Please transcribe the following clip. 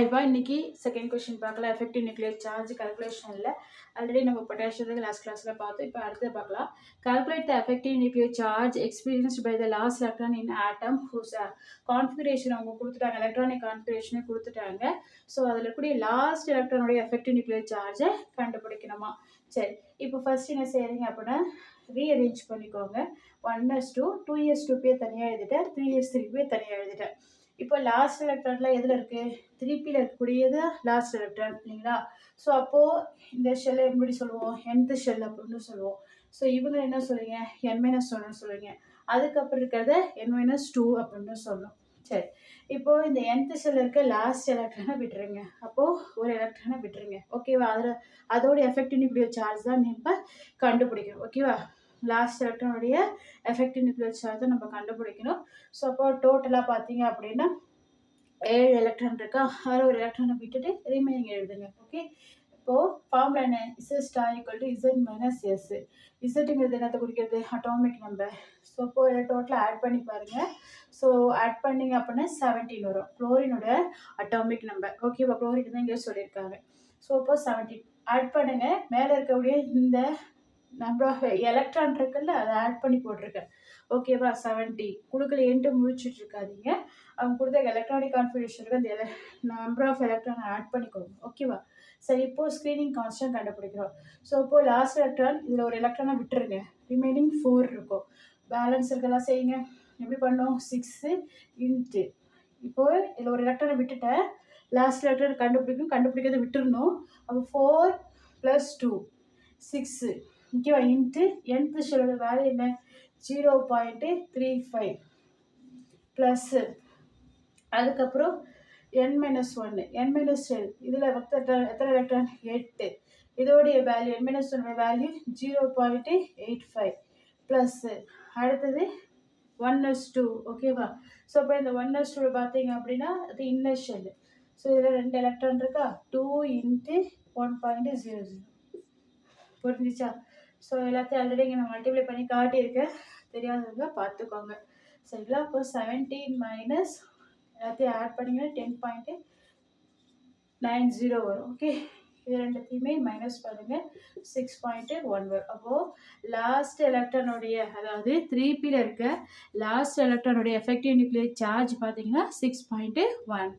இப்போ இன்னைக்கு second question பார்க்கலாம். எஃபெக்டிவ் நியூக்ளியர் சார்ஜ் கால்குலேஷனில் ஆல்ரெடி நம்ம பொட்டாசியத்துக்கு லாஸ்ட் கிளாஸில் பார்த்தோம். இப்போ அடுத்து பார்க்கலாம். Calculate the effective nuclear charge experienced by the last electron in atom whose configuration அவங்க கொடுத்துட்டாங்க, எலக்ட்ரானிக் கான்ஃபிகரேஷனே கொடுத்துட்டாங்க. ஸோ அதில் இருக்கக்கூடிய லாஸ்ட் எலக்ட்ரானுடைய எஃபெக்டிவ் நியூக்ளியர் சார்ஜை கண்டுபிடிக்கணுமா? சரி, இப்போ ஃபர்ஸ்ட் என்ன செய்கிறீங்க அப்படின்னா ரீஅரேஞ்ச் பண்ணிக்கோங்க. 1s2 2s2 தனியாக எழுதிட்டேன், 3s3 தனியாக எழுதிட்டேன். இப்போ லாஸ்ட் எலக்ட்ரான்ல எதில் இருக்குது? 3pல இருக்கக்கூடியது லாஸ்ட் எலக்ட்ரான் இல்லைங்களா? ஸோ அப்போது இந்த ஷெல்லை எப்படி சொல்லுவோம்? nth ஷெல் அப்படின்னு சொல்லுவோம். ஸோ இவங்க என்ன சொல்லுவீங்க? n-1 சொல்லுவீங்க. அதுக்கப்புறம் இருக்கிறத n-2 அப்படின்னு சொல்லணும். சரி, இப்போது இந்த nth ஷெல்ல இருக்க லாஸ்ட் எலக்ட்ரானை விட்டுருங்க. அப்போது ஒரு எலக்ட்ரானை விட்டுருங்க. ஓகேவா? அதோட எஃபெக்டிவ் நியூக்ளியர் சார்ஜ் தான் நம்ம கண்டுபிடிக்கணும். ஓகேவா? லாஸ்ட் எலக்ட்ரானுடைய எஃபெக்டிவ் நியூக்ளியர் சார்ஜை நம்ம கண்டுபிடிக்கணும். ஸோ அப்போ டோட்டலாக பார்த்தீங்க அப்படின்னா 7 எலக்ட்ரான் இருக்கா, அதில் ஒரு எலக்ட்ரானை விட்டுட்டு ரிமைனிங் எழுதுங்க. ஓகே, இப்போது ஃபார்முலா என்ன? Z = Z - S. இசட்டுங்கிறது என்னத்தை குறிக்கிறது? Atomic number. ஸோ இப்போ டோட்டலாக ஆட் பண்ணி பாருங்கள். ஸோ ஆட் பண்ணிங்க அப்படின்னா 17 வரும். குளோரினோட அட்டாமிக் நம்பர். ஓகேவா? குளோரின் தான் இங்கே சொல்லியிருக்காங்க. ஸோ இப்போ 17 ஆட் பண்ணுங்கள். மேலே இருக்கக்கூடிய இந்த நம்பர் ஆஃப் எலக்ட்ரான் இருக்குல்ல, அதை ஆட் பண்ணி போட்டிருக்கேன். ஓகேவா? 70 கொடுக்கலையேன்ட்டு முழிச்சிட்டு இருக்காதீங்க. அவங்க கொடுத்த எலக்ட்ரானிக் கான்ஃபிகரேஷனுக்கு அந்த நம்பர் ஆஃப் எலக்ட்ரான் ஆட் பண்ணிக்கோங்க. ஓகேவா? சரி, இப்போது ஸ்க்ரீனிங் கான்ஸ்டன்ட் கண்டுபிடிக்கிறோம். ஸோ இப்போது லாஸ்ட் எலக்ட்ரான் இதில் ஒரு எலக்ட்ரானை விட்டுருங்க. ரிமைனிங் 4 இருக்கும். பேலன்ஸ் இருக்கலாம் செய்யுங்க. எப்படி பண்ணோம்? 6 இன்ட்டு இப்போது இதில் ஒரு எலக்ட்ரானை விட்டுட்டேன். லாஸ்ட் எலக்ட்ரான் கண்டுபிடிக்கிறத விட்டுருணும். அப்போ 4 + 2 6 ஓகேவா? இன்ட்டு nth ஷெல்லோட வேல்யூ என்ன? 0.35 ப்ளஸ் அதுக்கப்புறம் n-1 n-10 இதில் எத்தனை எலக்ட்ரான்? 8. இதோடைய வேல்யூ n-1 வேல்யூ 0.85 ப்ளஸ் அடுத்தது 1s2. ஓகேவா? ஸோ அப்போ இந்த 1s2 பார்த்தீங்க அப்படின்னா அது இன்னர் ஷெல். ஸோ இதில் 2 எலக்ட்ரான் இருக்கா, 2 இன்ட்டு 1.00 புரிஞ்சிச்சா? ஸோ எல்லாத்தையும் ஆல்ரெடி இங்கே நான் மல்டிப்ளை பண்ணி காட்டியிருக்கேன், தெரியாதவங்க பார்த்துக்கோங்க. சரிங்களா? இப்போ 17 எல்லாத்தையும் ஆட் பண்ணிங்கன்னா 10.90 வரும். ஓகே, இது ரெண்டுத்தையுமே மைனஸ் பண்ணுங்கள், 6.1 வரும். அப்போது லாஸ்ட் எலக்ட்ரானுடைய, அதாவது 3pல இருக்க லாஸ்ட் எலக்ட்ரானுடைய எஃபெக்டிவ் நியூக்ளியர் சார்ஜ் பார்த்தீங்கன்னா 6.1.